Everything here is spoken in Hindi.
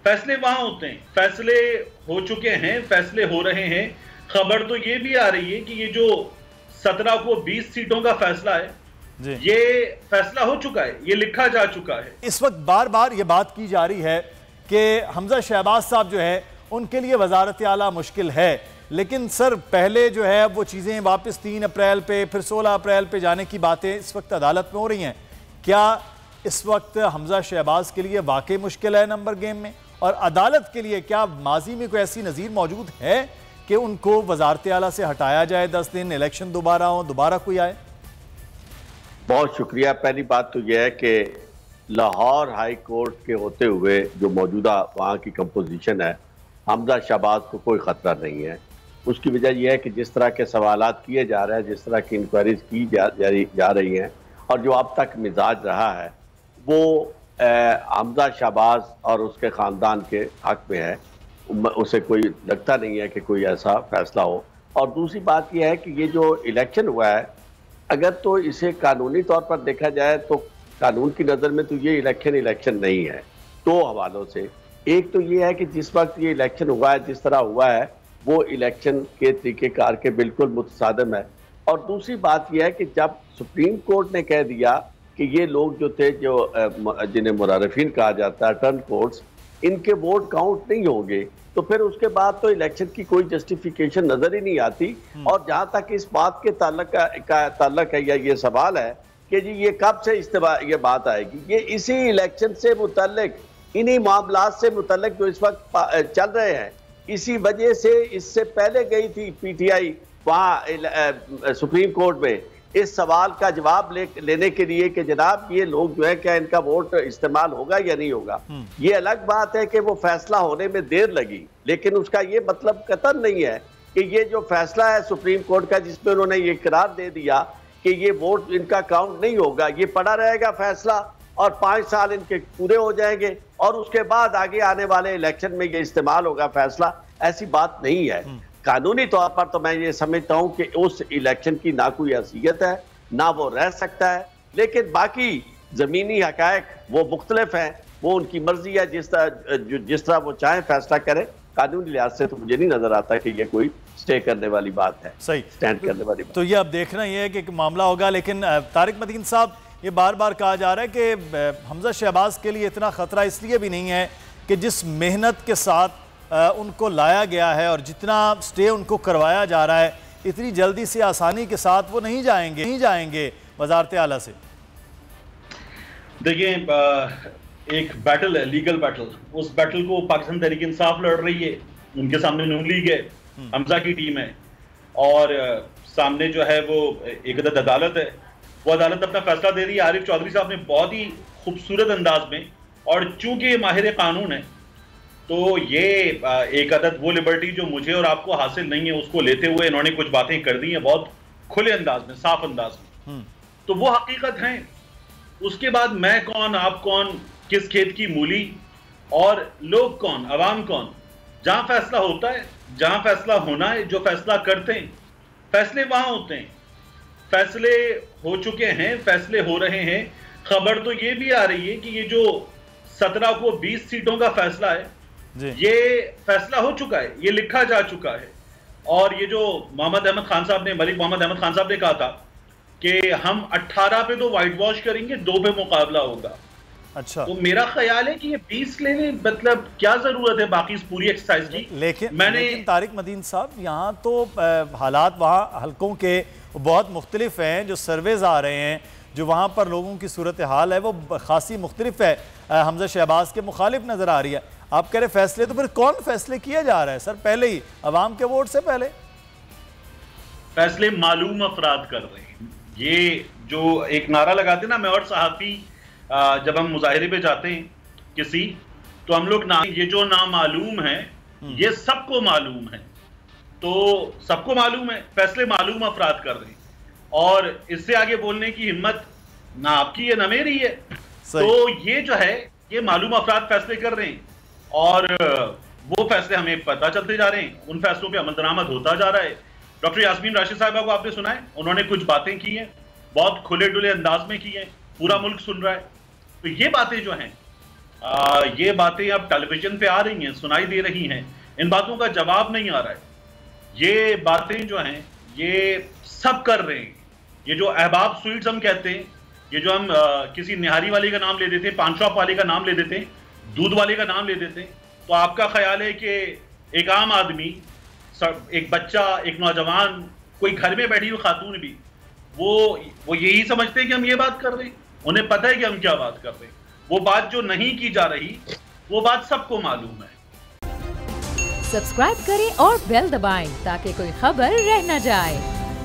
फैसले वहां होते हैं, फैसले हो चुके हैं, फैसले हो रहे हैं। खबर तो ये भी आ रही है कि ये जो 17 को 20 सीटों का फैसला है, ये फैसला हो चुका है, ये लिखा जा चुका है। इस वक्त बार बार ये बात की जा रही है कि हमजा शहबाज साहब जो है उनके लिए वजारत आला मुश्किल है, लेकिन सर पहले जो है वो चीज़ें वापस 3 अप्रैल पे फिर 16 अप्रैल पे जाने की बातें इस वक्त अदालत में हो रही हैं। क्या इस वक्त हमजा शहबाज के लिए वाकई मुश्किल है नंबर गेम में, और अदालत के लिए क्या माजी में कोई ऐसी नज़ीर मौजूद है कि उनको वजारत आला से हटाया जाए, 10 दिन इलेक्शन दोबारा हो, दोबारा कोई आए? बहुत शुक्रिया। पहली बात तो यह है कि लाहौर हाई कोर्ट के होते हुए जो मौजूदा वहाँ की कंपोजिशन है, हमजा शहबाज को कोई ख़तरा नहीं है। उसकी वजह यह है कि जिस तरह के सवालात किए जा रहे हैं, जिस तरह की इंक्वायरीज की जा रही हैं, और जो अब तक मिजाज रहा है वो हमजा शहबाज और उसके ख़ानदान के हक़ में है। उसे कोई लगता नहीं है कि कोई ऐसा फैसला हो। और दूसरी बात यह है कि ये जो इलेक्शन हुआ है, अगर तो इसे कानूनी तौर पर देखा जाए तो कानून की नज़र में तो ये इलेक्शन नहीं है। 2 हवालों से, एक तो ये है कि जिस वक्त ये इलेक्शन हुआ है, जिस तरह हुआ है, वो इलेक्शन के तरीक़ेकार के बिल्कुल मुतसादिम है। और दूसरी बात यह है कि जब सुप्रीम कोर्ट ने कह दिया कि ये लोग जो थे, जो जिन्हें मुरारिफीन कहा जाता है, टर्न कोर्ट्स, इनके वोट काउंट नहीं होंगे, तो फिर उसके बाद तो इलेक्शन की कोई जस्टिफिकेशन नजर ही नहीं आती। और जहां तक इस बात के ताल्लुक है या ये सवाल है कि जी ये कब से ये बात आएगी, ये इसी इलेक्शन से मुतल्लिक, इन्हीं मामलात से मुतल्लिक जो इस वक्त चल रहे हैं, इसी वजह से इससे पहले गई थी पीटीआई वहाँ सुप्रीम कोर्ट में इस सवाल का जवाब लेने के लिए कि जनाब ये लोग जो है क्या इनका वोट इस्तेमाल होगा या नहीं होगा। ये अलग बात है कि वो फैसला होने में देर लगी, लेकिन उसका ये मतलब कतई नहीं है कि ये जो फैसला है सुप्रीम कोर्ट का, जिसमें उन्होंने ये करार दे दिया कि ये वोट इनका काउंट नहीं होगा, ये पड़ा रहेगा फैसला और 5 साल इनके पूरे हो जाएंगे और उसके बाद आगे आने वाले इलेक्शन में ये इस्तेमाल होगा फैसला। ऐसी बात नहीं है। कानूनी तौर पर तो मैं ये समझता हूं कि उस इलेक्शन की ना कोई हैसियत है, ना वो रह सकता है, लेकिन बाकी जमीनी हकायक वो मुख्तलिफ हैं, वो उनकी मर्जी है, जिस तरह वो चाहें फैसला करें। कानूनी लिहाज से तो मुझे नहीं नजर आता कि ये कोई स्टे करने वाली बात है, सही स्टैंड करने वाली बात। तो ये अब देखना ये है कि मामला होगा। लेकिन तारिक मदीन साहब, ये बार बार कहा जा रहा है कि हमजा शहबाज के लिए इतना खतरा इसलिए भी नहीं है कि जिस मेहनत के साथ उनको लाया गया है और जितना स्टे उनको करवाया जा रहा है, इतनी जल्दी से आसानी के साथ वो नहीं जाएंगे वजारत आला से। देखिए, एक बैटल है, लीगल बैटल, उस बैटल को पाकिस्तान तहरीक इंसाफ लड़ रही है। उनके सामने नून लीग है, हमजा की टीम है, और सामने जो है वो एक अदालत है। वो अदालत अपना फैसला दे रही है। आरिफ चौधरी साहब ने बहुत ही खूबसूरत अंदाज में, और चूंकि ये माहिर कानून है, तो ये एक अदद वो लिबर्टी जो मुझे और आपको हासिल नहीं है, उसको लेते हुए इन्होंने कुछ बातें कर दी हैं बहुत खुले अंदाज में, साफ अंदाज में। तो वो हकीकत है। उसके बाद मैं कौन, आप कौन, किस खेत की मूली, और लोग कौन, अवाम कौन। जहां फैसला होता है, जहां फैसला होना है, जो फैसला करते हैं, फैसले वहां होते हैं। फैसले हो चुके हैं, फैसले हो रहे हैं। खबर तो ये भी आ रही है कि ये जो 17 को 20 सीटों का फैसला है, ये फैसला हो चुका है, ये लिखा जा चुका है। और ये जो मोहम्मद अहमद खान साहब ने, मलिक मोहम्मद अहमद खान साहब ने कहा था कि हम 18 पे तो वाइट वॉश करेंगे, 2 पे मुकाबला होगा। अच्छा, तो मेरा ख्याल है कि ये 20 लेने, मतलब क्या जरूरत है बाकी इस पूरी एक्सरसाइज की। लेकिन तारिक मदीन साहब, यहाँ तो हालात वहाँ हल्कों के बहुत मुख्तलिफ हैं। जो सर्वेज आ रहे हैं, जो वहाँ पर लोगों की सूरत हाल है, वो खासी मुख्तलिफ है, हमजा शहबाज के मुखालिफ नज़र आ रही है। आप कह रहे फैसले, तो फिर कौन फैसले किया जा रहा है सर? पहले ही अवाम के वोट से पहले फैसले मालूम अफराद कर रहे हैं। ये जो एक नारा लगाते ना, मैं और सहाफ़ी जब हम मुजाहिरे पे जाते हैं किसी, तो हम लोग ये जो नामालूम है, ये सबको मालूम है। तो सबको मालूम है, फैसले मालूम अफराद कर रहे हैं, और इससे आगे बोलने की हिम्मत ना आपकी है ना मेरी है। तो ये जो है, ये मालूम अफराद फैसले कर रहे हैं, और वो फैसले हमें पता चलते जा रहे हैं, उन फैसलों पे अमल दरामद होता जा रहा है। डॉक्टर यास्मीन राशिद साहिबा को आपने सुना है, उन्होंने कुछ बातें की हैं, बहुत खुले डुले अंदाज में की हैं, पूरा मुल्क सुन रहा है। तो ये बातें जो हैं, ये बातें अब टेलीविजन पे आ रही हैं, सुनाई दे रही हैं, इन बातों का जवाब नहीं आ रहा है। ये बातें जो हैं ये सब कर रहे हैं। ये जो अहबाब स्वीट्स हम कहते हैं, ये जो हम किसी निहारी वाले का नाम ले देते हैं, पान शॉप वाले का नाम ले देते हैं, दूध वाले का नाम ले देते हैं, तो आपका ख्याल है कि एक आम आदमी, एक बच्चा, एक नौजवान, कोई घर में बैठी हुई खातून भी वो यही समझते हैं कि हम ये बात कर रहे हैं? उन्हें पता है कि हम क्या बात कर रहे हैं। वो बात जो नहीं की जा रही, वो बात सबको मालूम है। सब्सक्राइब करें और बेल दबाएं ताकि कोई खबर रह न जाए।